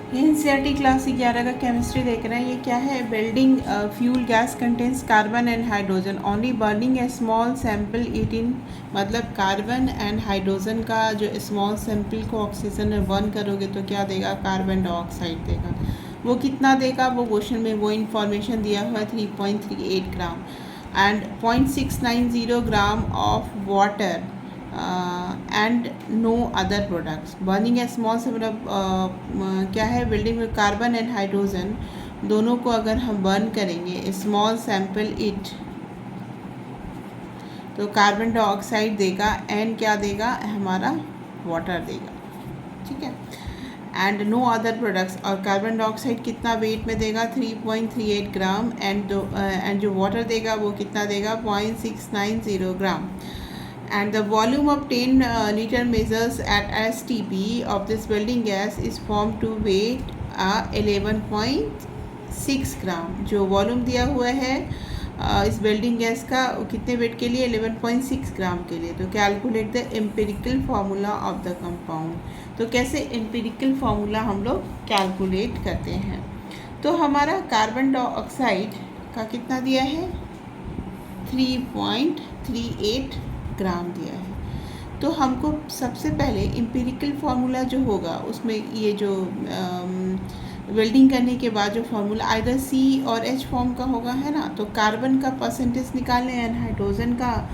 NCERT class 11 का chemistry देख रहे हैं। ये क्या है? Building fuel gas contains carbon and hydrogen, only burning a small sample it in, मतलब कार्बन एंड हाइड्रोजन का जो स्मॉल सैम्पल को ऑक्सीजन में बर्न करोगे तो क्या देगा? कार्बन डाइऑक्साइड देगा। वो कितना देगा? वो क्वेश्चन में वो इन्फॉर्मेशन दिया हुआ है 3.38 gram and 0.690 gram of water and no other products. Burning a small से मतलब क्या है? बिल्डिंग में कार्बन एंड हाइड्रोजन दोनों को अगर हम बर्न करेंगे स्मॉल सैम्पल इट, तो कार्बन डाइऑक्साइड देगा एंड क्या देगा? हमारा वाटर देगा। ठीक है, एंड नो अदर प्रोडक्ट्स। और कार्बन डाइऑक्साइड कितना वेट में देगा? 3.38 ग्राम एंड जो वाटर देगा वो कितना देगा? 0.690 ग्राम। And the volume of 10 liter measures at STP of this building gas is formed to weight 11.6 ग्राम। जो वॉल्यूम दिया हुआ है इस बिल्डिंग गैस का कितने वेट के लिए? 11.6 ग्राम के लिए। तो calculate the empirical formula of the compound. तो कैसे एम्पिरिकल फार्मूला हम लोग कैलकुलेट करते हैं? तो हमारा कार्बन डाइऑक्साइड का कितना दिया है? 3.38 ग्राम दिया है। तो हमको सबसे पहले एम्पिरिकल फार्मूला जो होगा उसमें ये जो वेल्डिंग करने के बाद जो फार्मूला आइदर सी और एच फॉर्म का होगा, है ना। तो कार्बन का परसेंटेज निकालने एंड हाइड्रोजन का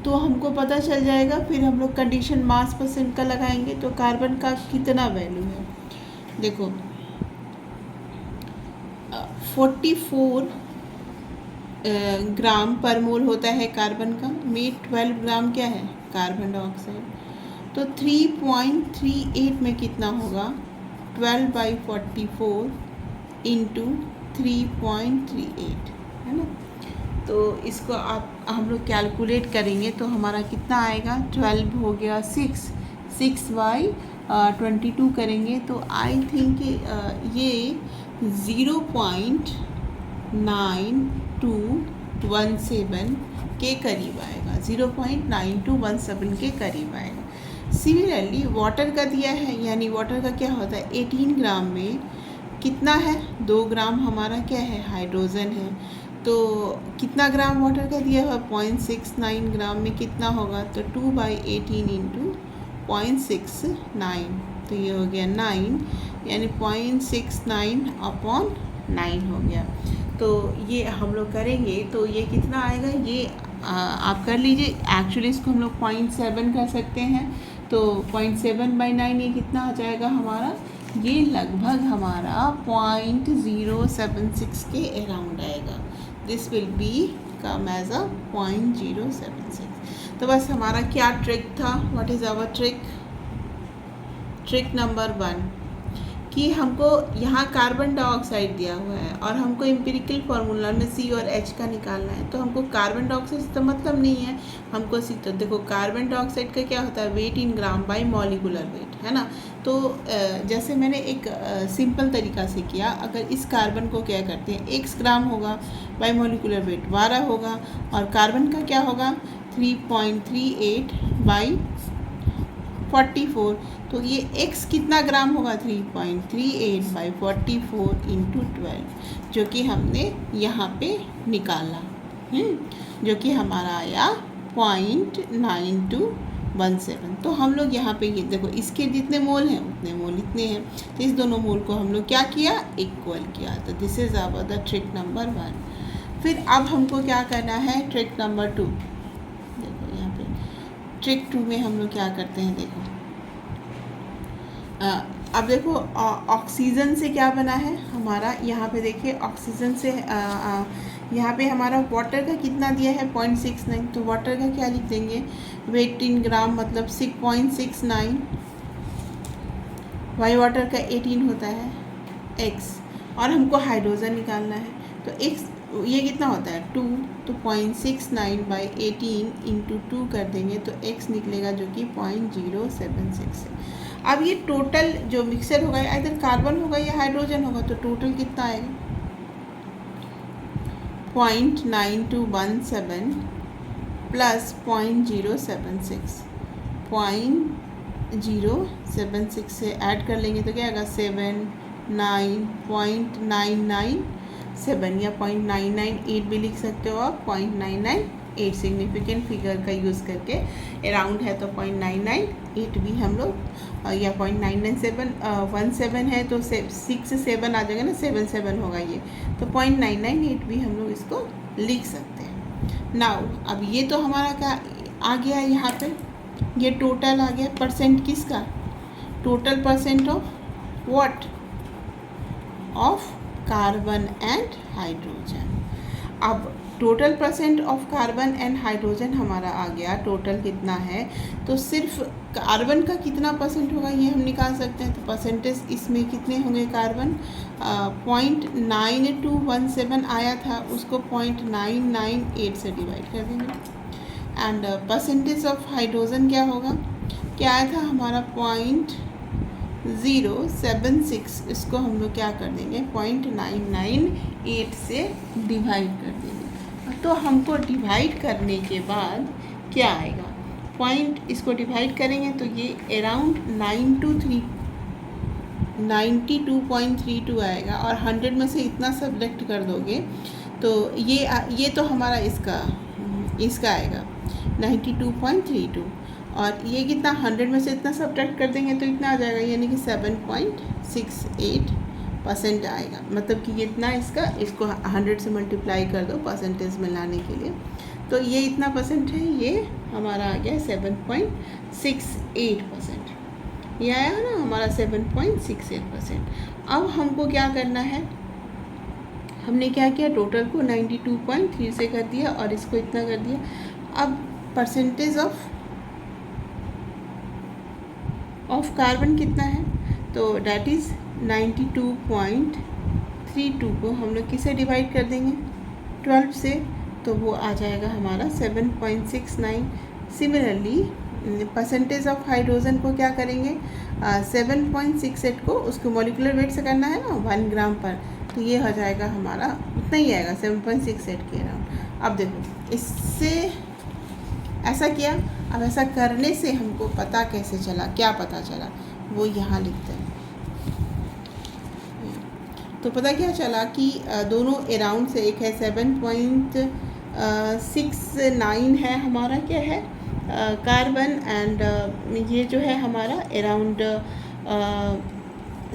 तो हमको पता चल जाएगा। फिर हम लोग कंडीशन मास परसेंट का लगाएंगे। तो कार्बन का कितना वैल्यू है? देखो 44 ग्राम पर मोल होता है कार्बन का, में 12 ग्राम क्या है? Carbon dioxide. तो 3.38 में कितना होगा? 12/44 इंटू 3.38, है ना। तो इसको आप हम लोग कैलकुलेट करेंगे तो हमारा कितना आएगा? 12 हो गया 6/22 करेंगे तो आई थिंक ये 0.9217 के करीब आएगा। 0.9217 के करीब आएगा। सिमिलरली वाटर का दिया है, यानी वाटर का क्या होता है? 18 ग्राम में कितना है? 2 ग्राम हमारा क्या है? हाइड्रोजन है। तो कितना ग्राम वाटर का दिया हुआ? 0.69 ग्राम में कितना होगा? तो 2/18 इंटू 0.69, तो ये हो गया 9, यानी 0.69/9 हो गया। तो ये हम लोग करेंगे तो ये कितना आएगा? ये आप कर लीजिए। एक्चुअली इसको हम लोग 0.7 कर सकते हैं। तो 0.7/9 ये कितना आ जाएगा हमारा? ये लगभग हमारा 0.076 के अराउंड आएगा। This will become as a 0.076। तो बस हमारा क्या ट्रिक था? What is our trick? Trick number 1 कि हमको यहाँ कार्बन डाइऑक्साइड दिया हुआ है और हमको एम्पिरिकल फार्मूला में सी और एच का निकालना है। तो हमको कार्बन डाइऑक्साइड से तो मतलब नहीं है, हमको सी। तो देखो कार्बन डाइऑक्साइड का क्या होता है? Weight in gram by molecular weight, है ना। तो जैसे मैंने एक सिंपल तरीका से किया, अगर इस कार्बन को क्या करते हैं, x ग्राम होगा, बाय मॉलिकुलर वेट 12 होगा, और कार्बन का क्या होगा? 3.38/44। तो ये x कितना ग्राम होगा? 3.38/44 इंटू 12, जो कि हमने यहाँ पे निकाला, जो कि हमारा आया 0.9217। तो हम लोग यहाँ पे ये देखो, इसके जितने मोल हैं उतने मोल इतने हैं। तो इस दोनों मोल को हम लोग क्या किया? इक्वल किया। तो this is our the trick number 1। फिर अब हमको क्या करना है? Trick number 2। देखो यहाँ पे ट्रिक 2 में हम लोग क्या करते हैं? देखो अब देखो ऑक्सीजन से क्या बना है हमारा? यहाँ पे देखिए ऑक्सीजन से यहाँ पे हमारा वाटर का कितना दिया है? 0.69। तो वाटर का क्या लिख देंगे? वेट इन ग्राम मतलब 6.69। वाई वाटर का 18 होता है x, और हमको हाइड्रोजन निकालना है। तो x ये कितना होता है? 2। तो 0.69/18 इंटू 2 कर देंगे तो x निकलेगा जो कि 0.076 है। अब ये टोटल जो मिक्सर होगा इधर कार्बन होगा या हाइड्रोजन होगा, तो टोटल कितना आएगा? 0.9217 प्लस 0.076, 076 से ऐड कर लेंगे तो क्या आएगा 79.997 या 0.998 भी लिख सकते हो आप। 0.998 सिग्निफिकेंट फिगर का यूज़ करके, अराउंड है तो 0.998 भी हम लोग, या 0.997 है तो 6 से 7 आ जाएगा ना, 7 होगा ये, तो 0.998 भी हम लोग इसको लिख सकते हैं। नाउ अब ये तो हमारा क्या आ गया यहाँ पे, ये टोटल आ गया। परसेंट किसका? Total percent of what? Of carbon and hydrogen. अब total percent of carbon and hydrogen हमारा आ गया। टोटल कितना है, तो सिर्फ कार्बन का कितना परसेंट होगा ये हम निकाल सकते हैं। तो परसेंटेज इसमें कितने होंगे? कार्बन 0.9217 आया था, उसको 0.998 से डिवाइड कर देंगे। एंड परसेंटेज ऑफ हाइड्रोजन क्या होगा? क्या आया था हमारा? 0.076, इसको हम लोग क्या कर देंगे? 0.998 से डिवाइड कर देंगे। तो हमको डिवाइड करने के बाद क्या आएगा? इसको डिवाइड करेंगे तो ये अराउंड 92.32 आएगा, और 100 में से इतना सब्ट्रैक्ट कर दोगे तो ये तो हमारा इसका आएगा 92.32, और ये कितना 100 में से इतना सब्ट्रैक्ट कर देंगे तो इतना आ जाएगा, यानी कि 7.68% आएगा। मतलब कि ये इतना इसको 100 से मल्टीप्लाई कर दो परसेंटेज में लाने के लिए, तो ये इतना परसेंट है, ये हमारा आ गया 7.68%। ये आया है ना हमारा 7.68%। अब हमको क्या करना है? हमने क्या किया? टोटल को 92.3 से कर दिया और इसको इतना कर दिया। अब परसेंटेज ऑफ कार्बन कितना है? तो डैट इज़ 92.32 को हम लोग किसे डिवाइड कर देंगे? 12 से, तो वो आ जाएगा हमारा 7.69। सिमिलरली परसेंटेज ऑफ हाइड्रोजन को क्या करेंगे? 7.68 को उसको मॉलिक्यूलर वेट से करना है ना, 1 ग्राम पर, तो ये हो जाएगा हमारा उतना ही आएगा 7.68 के अराउंड। अब देखो, इससे ऐसा किया। अब ऐसा करने से हमको पता कैसे चला, क्या पता चला, वो यहाँ लिखते हैं। तो पता क्या चला कि दोनों अराउंड से, एक है 7.69 है हमारा, क्या है? कार्बन, एंड ये जो है हमारा अराउंड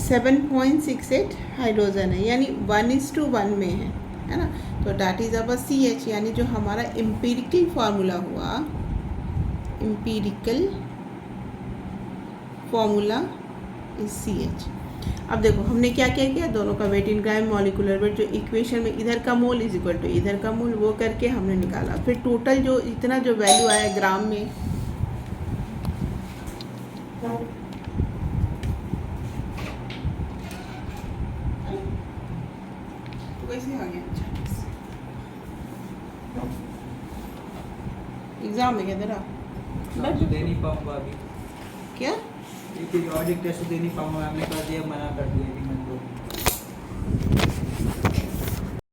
7.68 हाइड्रोजन है, यानी 1:1 में है ना। तो डैट इज़ अब CH, यानी जो हमारा एम्पिरिकल फार्मूला हुआ, एम्पिरिकल फार्मूला इज CH। अब देखो हमने क्या क्या किया? दोनों का wait in gram, molecular weight, जो इक्वेशन में इधर का मोल इज इक्वल टू इधर का मोल, वो करके हमने निकाला। फिर टोटल जो इतना जो वैल्यू आया ग्राम में, तो कैसे आ गया? एग्जाम में क्या तेरा? दे नहीं पाऊंगा अभी। क्या? ये पीरियोडिक टेस्ट दे नहीं पाऊंगा, हमने कर दिया, मना कर दिया कि मैं तो